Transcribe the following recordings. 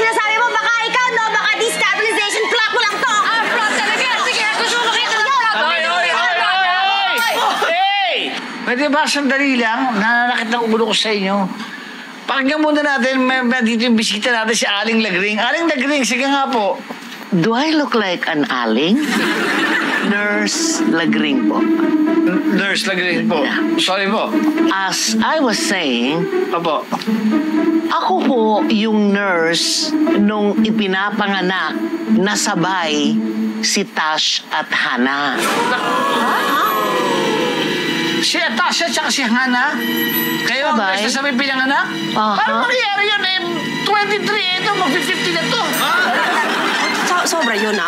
sinasabi mo, baka ikaw, no? Baka destabilization plot mo lang to. Plot talaga. Sige, gusto mo makita ng plot. Hoy! Hey! Pwede ba sandali lang? Nananakit ng ulo ko sa inyo. Pakinggan muna natin, may dito yung bisita natin si Aling Lagring. Aling Lagring, sige nga po. Do I look like an aling? Nurse Lagring po. Nurse Lagring po. Sorry po. As I was saying, Opo. ako po yung nurse nung ipinapanganak na sabay si Tash at Hana. Si Atasha at si Hana? Kayo ang Sabay? nurse na sabay pinanganak? Aha. Paano mangyayari yun? 23, ito, mag-50 na to. Sobra yun, ah.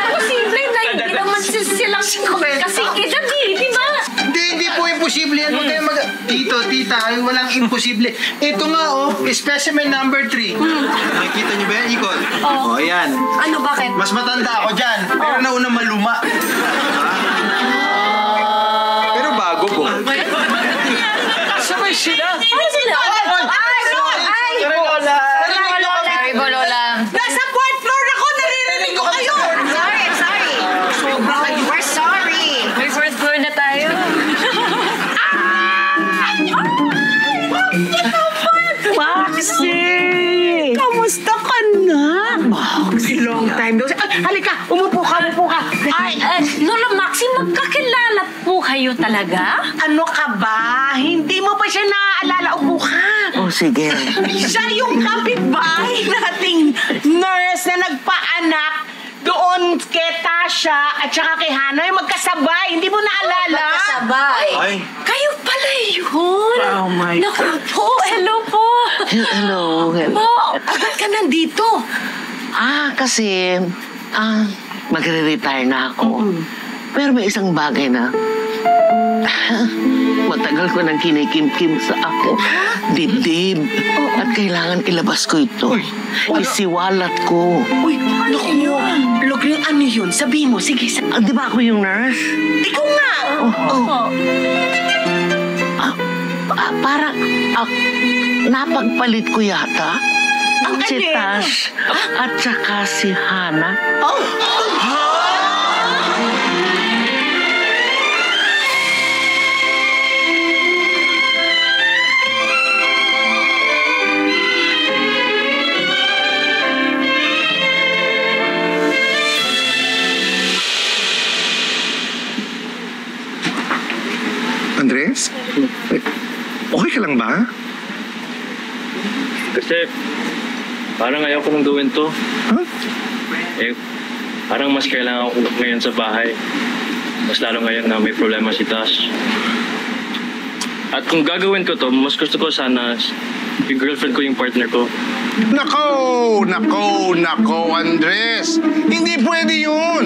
Posible na hindi naman silang kasingkit at di ba? Hindi po imposible yan. Huwag kayo Tito, tita, walang imposible. Ito nga, specimen number 3. Nakikita niyo ba yan, Ikot? Oo. Yan. Ano, bakit? Mas matanda ako dyan, pero nauna maluma. Pero bago po. Sabay sila. Ano sila? Sorry po, Lola. Nasa 4th floor ako, naririnig ko kayo. Sorry. We're sorry. May fourth floor na tayo. Maxie! Kamusta ka na? Long time daw. Halika, umupo ka. Lola Maxie, magkakilala po kayo talaga? Ano ka ba? Hindi mo pa siya naaalala. Upo ka. Oh, sige. Siya yung kapitbahay nating nurse na nagpaanak doon kay Tasha at saka kay Hana. Yung magkasabay. Hindi mo naalala? Magkasabay. Ay. Kayo pala yun. Oh, my Naku po, hello po. Hello. Po, agad ka nandito. Kasi, magre-retire na ako. Pero may isang bagay na matagal ko nang kinikim-kim sa akin. Dibdib. At kailangan ilabas ko ito. Isiwalat ko. Uy, naku. Lugring ano yun? Sabihin mo. Sige. Di ba ako yung nurse? Ikaw nga. Parang napagpalit ko yata. Ang Si alin? Tash at saka si Hana. Andres? Okay ka lang ba? Kasi parang ayaw ko nang gawin to. Huh? Parang mas kailangan ko ngayon sa bahay. Mas lalo ngayon na may problema si Tash. At kung gagawin ko to, mas gusto ko sana yung girlfriend ko yung partner ko. Nako, Andres. Hindi pwede yun.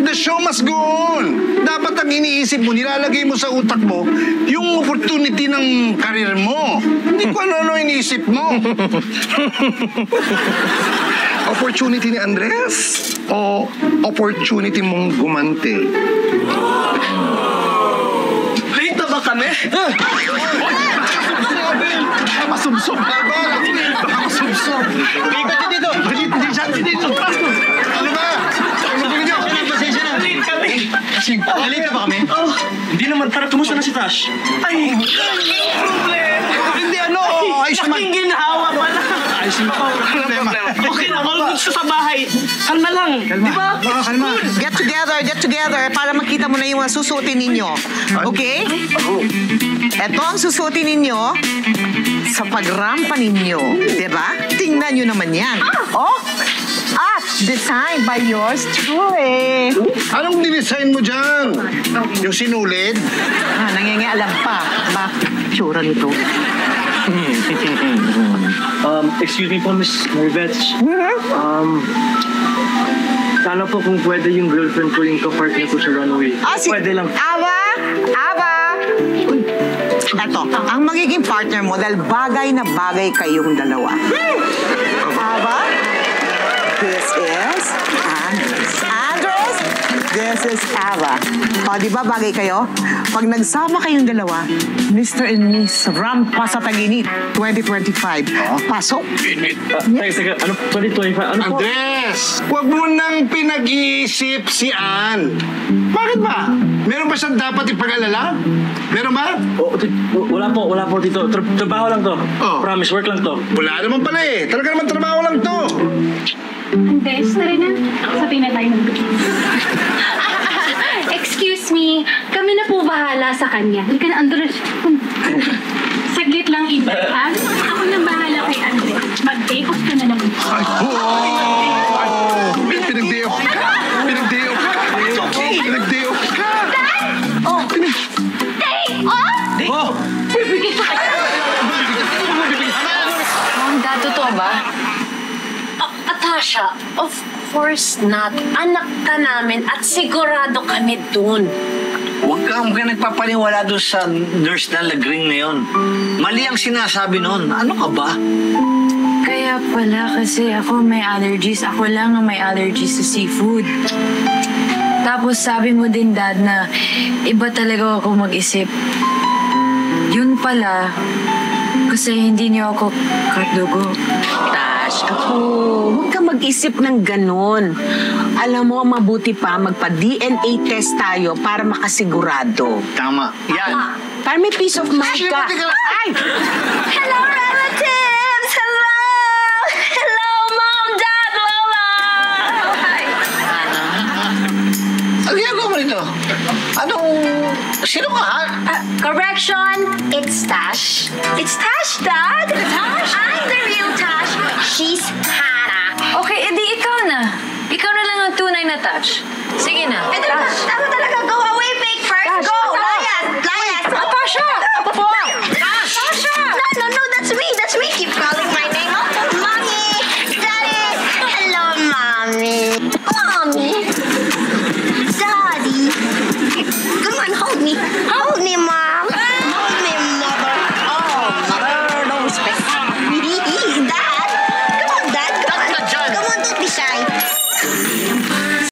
The show must go on. Dapat ang iniisip mo, nilalagay mo sa utak mo, yung opportunity ng karir mo. Hindi ko ano iniisip mo. Opportunity ni Andres o opportunity mong gumante? Late na ba kami? Masubsob. Masubsob. Ikot yun dito. Hindi siya dito. Ano ba? Ano ba niyo? Pasensya na. Late kami. Late na ba kami? Hindi naman, tara, kumusta na si Tash? Ay, problema. Hindi ayos naman. Laking ginhawa pala. Ayos naman. Problema. Okay na, all good sa bahay. Kalma lang. Di ba? Kalma. Get together para makita mo na yung mga susuotin ninyo. Okay? Ito ang susuotin ninyo sa pagrampa ninyo. Diba? Tingnan nyo naman yan. Designed by yours truly. Anong dinesign mo dyan? Yung sinulid? Nangingialam pa. Tsura nito. Excuse me po, Miss Marivets. Sana po kung pwede yung girlfriend ko yung kapartner ko sa runway. Pwede lang. Aba! Eto, ang magiging partner mo dahil bagay na bagay kayong dalawa. Aba? This is Andres. This is Ava. O, di ba bagay kayo? Pag nagsama kayong dalawa, Mr. and Miss Rampa sa Taginit 2025. Pasok. Teka, ano, 2025? Ano po? Andres, huwag mo nang pinag-iisip si Ann. Bakit ba? Meron ba siyang dapat ipag-alala? Meron ba? Wala po dito. Trabaho lang to. Oh. Promise, work lang to. Wala naman pala eh. Talaga naman trabaho lang to. Andres, tara na. Sabihin na tayo ng Excuse me, kami na po bahala sa kanya. Hindi ka na, Andres. Saglit lang, Ida. Ha? Ako na bahala kay Andres. Mag-day off ka na naman. Pinag-day off ka. Pinag-day off ka. Pinag-day off ka. Oh! Day off? Oh! Bibigay sa kanya. Ma'am, Dad, totoo ba? Atasha, of course not. Anak ka namin at sigurado kami dun. Huwag kang nagpapaniwala doon sa nurse na lagring na yun. Mali ang sinasabi noon. Ano ka ba? Kaya pala kasi ako may allergies. Ako lang ang may allergies sa seafood. Tapos sabi mo din, Dad, na iba talaga ako mag-isip. Yun pala, kasi hindi niyo ako katdugo. Tash, huwag ka mag-isip ng ganun. Alam mo, mabuti pa magpa-DNA test tayo para makasigurado. Tama. Yan. Para may peace of mind ka. Ay! Hello, relatives! Hello! Hello, Mom, Dad, Lola! Ano ginagawa mo rito? Sino ka, ha? Correction, it's Tash. It's Tash, Dad. Tash? I'm the real Tash. She's Hannah. Okay, edi ikaw na. Ikaw na lang ang tunay na touch. Sige na. Tama talaga. Go away, fake first. Tash, Go! Tash. Lias! Tasha! Tasha! No, that's me. That's me. Keep calling my name. Mommy! Daddy! Hello, Mommy. Mommy! Daddy! Come on, hold me. Hold me,